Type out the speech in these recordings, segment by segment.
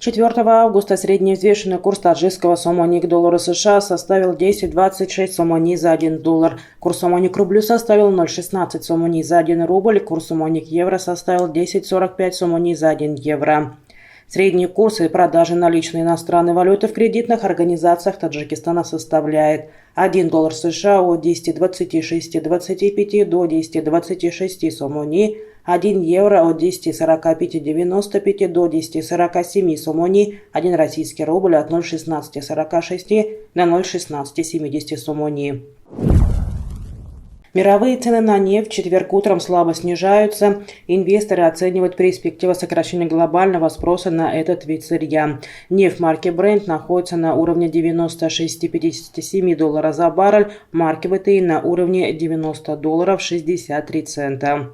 4 августа средний взвешенный курс таджикского сомони к доллару США составил 10,26 сомони за $1. Курс сомони к рублю составил 0,16 сомони за 1 рубль. Курс сомони к евро составил 10,45 сомони за 1 евро. Средний курс и продажи наличной иностранной валюты в кредитных организациях Таджикистана составляет $1 США от 10,26-25 до 10,26 сомони, 1 евро от 10,45-95 до 10,47 сомони, 1 российский рубль от 0,1646 до 0,1670 сомони. Мировые цены на нефть в четверг утром слабо снижаются. Инвесторы оценивают перспективы сокращения глобального спроса на этот вид сырья. Нефть марки Brent находится на уровне $96,57 за баррель, марки WTI на уровне $90,63.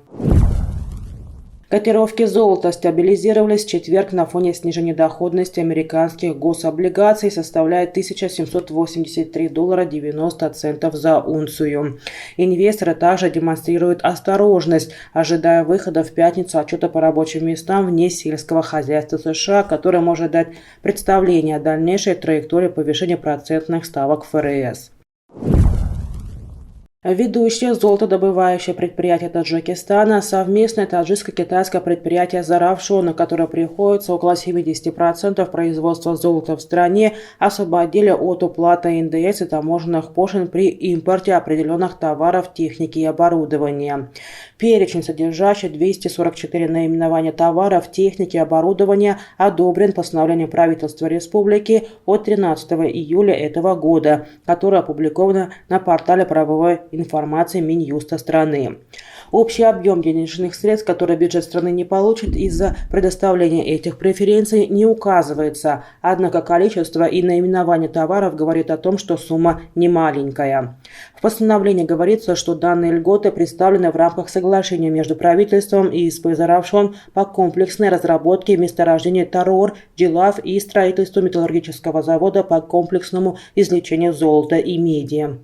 Котировки золота стабилизировались в четверг на фоне снижения доходности американских гособлигаций, составляет $1783.90 за унцию. Инвесторы также демонстрируют осторожность, ожидая выхода в пятницу отчета по рабочим местам вне сельского хозяйства США, который может дать представление о дальнейшей траектории повышения процентных ставок ФРС. Ведущее золотодобывающее предприятие Таджикистана, совместное таджикско-китайское предприятие «Заравшон», на которое приходится около 70% производства золота в стране, освободили от уплаты НДС и таможенных пошлин при импорте определенных товаров, техники и оборудования. Перечень, содержащий 244 наименования товаров, техники и оборудования, одобрен постановлением правительства республики от 13 июля этого года, которое опубликовано на портале правовой информации Минюста страны. Общий объем денежных средств, которые бюджет страны не получит из-за предоставления этих преференций, не указывается, однако количество и наименование товаров говорит о том, что сумма немаленькая. В постановлении говорится, что данные льготы представлены в рамках соглашения между правительством и ИСП «Заравшон» по комплексной разработке месторождения Тарор, Джилав и строительству металлургического завода по комплексному извлечению золота и меди.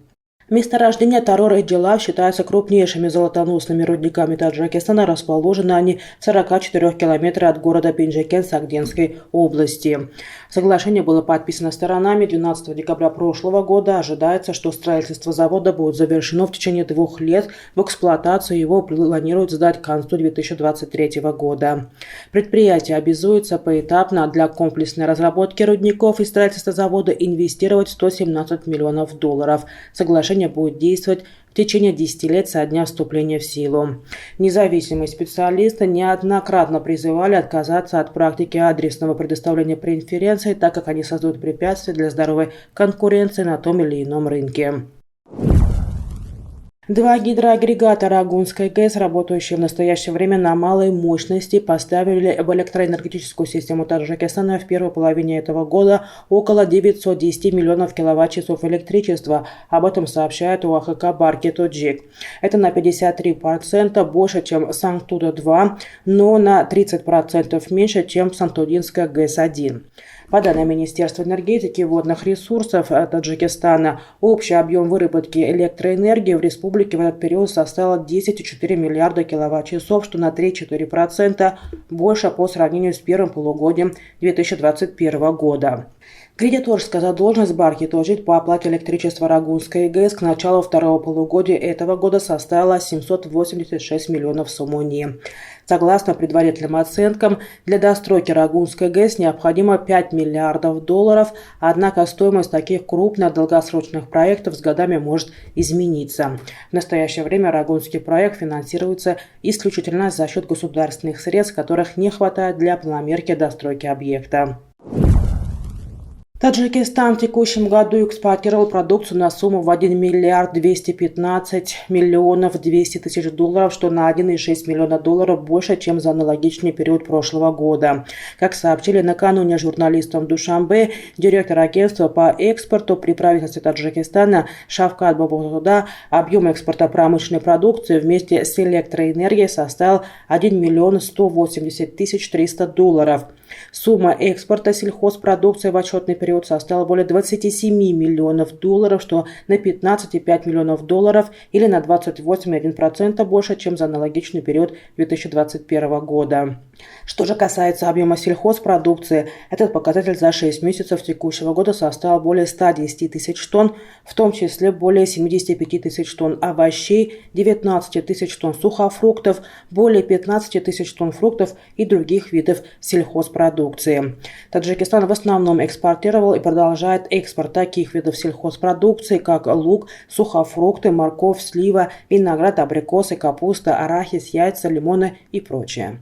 Месторождения Тарор и Джилав считаются крупнейшими золотоносными рудниками Таджикистана. Расположены они в 44 километрах от города Пенджакен Сагденской области. Соглашение было подписано сторонами 12 декабря прошлого года. Ожидается, что строительство завода будет завершено в течение 2 лет. В эксплуатацию его планируют сдать к концу 2023 года. Предприятие обязуется поэтапно для комплексной разработки рудников и строительства завода инвестировать $117 миллионов. Соглашение будет действовать в течение 10 лет со дня вступления в силу. Независимые специалисты неоднократно призывали отказаться от практики адресного предоставления преференций, так как они создают препятствия для здоровой конкуренции на том или ином рынке. 2 гидроагрегата Рагунской ГЭС, работающие в настоящее время на малой мощности, поставили в электроэнергетическую систему Таджикистана в первой половине этого года около 910 миллионов киловатт-часов электричества. Об этом сообщает УАХК Барки Тоджик. Это на 53% больше, чем Сангтуда-2, но на 30% меньше, чем Сантудинская ГЭС-1. По данным Министерства энергетики и водных ресурсов Таджикистана, общий объем выработки электроэнергии в республике в этот период составил 10,4 миллиарда киловатт-часов, что на 3-4% больше по сравнению с первым полугодием 2021 года. Кредиторская задолженность Барки Тоджик по оплате электричества Рагунской ГЭС к началу второго полугодия этого года составила 786 миллионов сомони. Согласно предварительным оценкам, для достройки Рагунской ГЭС необходимо $5 миллиардов, однако стоимость таких крупных долгосрочных проектов с годами может измениться. В настоящее время Рагунский проект финансируется исключительно за счет государственных средств, которых не хватает для планомерки достройки объекта. Таджикистан в текущем году экспортировал продукцию на сумму в $1 миллиард 215 миллионов 200 тысяч долларов, что на $1,6 миллиона больше, чем за аналогичный период прошлого года. Как сообщили накануне журналистам Душанбе, директор агентства по экспорту при правительстве Таджикистана Шавкат Бабутуда, объем экспорта промышленной продукции вместе с электроэнергией составил $1 миллион 180 тысяч 300 долларов. Сумма экспорта сельхозпродукции в отчетный период составила более 27 миллионов долларов, что на 15,5 миллионов долларов или на 28,1% больше, чем за аналогичный период 2021 года. Что же касается объема сельхозпродукции, этот показатель за 6 месяцев текущего года составил более 110 тысяч тонн, в том числе более 75 тысяч тонн овощей, 19 тысяч тонн сухофруктов, более 15 тысяч тонн фруктов и других видов сельхозпродукции. Таджикистан в основном экспортировал и продолжает экспорт таких видов сельхозпродукции, как лук, сухофрукты, морковь, слива, виноград, абрикосы, капуста, арахис, яйца, лимоны и прочее.